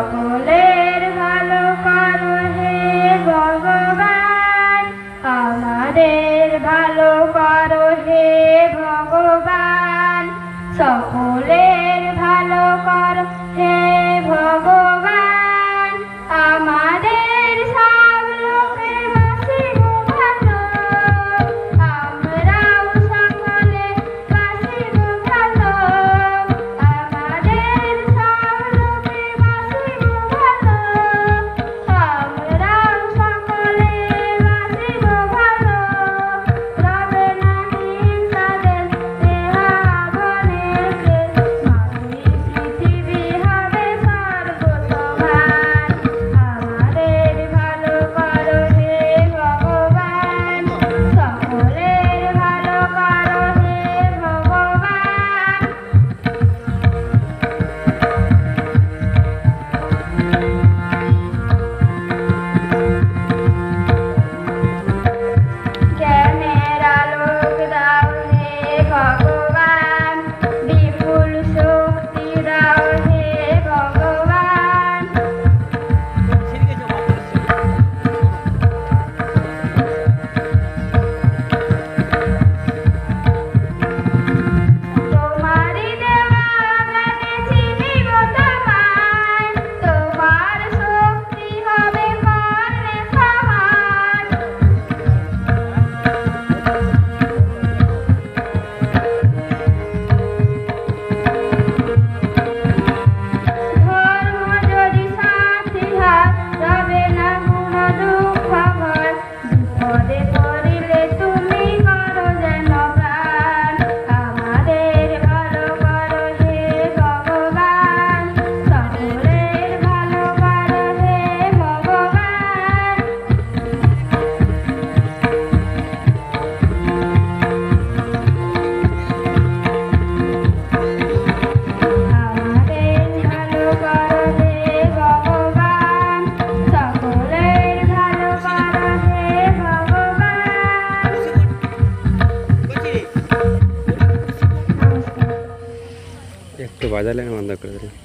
সকলের ভালো করো হে ভগবান, আমাদের ভালো করো হে ভগবান, সকলের ভালো করো হে ভগবান, আমাদের সব লোকের বাসিব ভালো, আমরাও সকলে বাসিব ভালো, আমাদের সব লোকের বাসিব ভালো, আমরাও সকলে বাসিব ভালো, রবে না হিংসাদের দেহা বনেতে, মানুষ পৃথিবী হবে সর্বসমান, আমাদের ভালো করো হে ভগবান, সকলের ভালো করো হে ভগবান। জ্ঞানের আলোক দাও হে ভগবান, বিপুল শক্তি দাও হে ভগবান, তোমারি দেওয়া জ্ঞানে চিনিব তোমায়, তোমার শক্তি হবে কর্ণে সমান, ধর্ম যদি সাথী হয় রবে না গুণ দুঃখ ভয়, বিপদে পড়িলে তুমি করো যেন প্রাণ, আমাদের ভালো করো হে ভগবান, সকলের ভালো করো হে ভগবান। আমাদের ভালো করো হে ভগবান, সকলের ভালো করো হে ভগবান। একটু বাজালে বন্ধ করে দিলাম।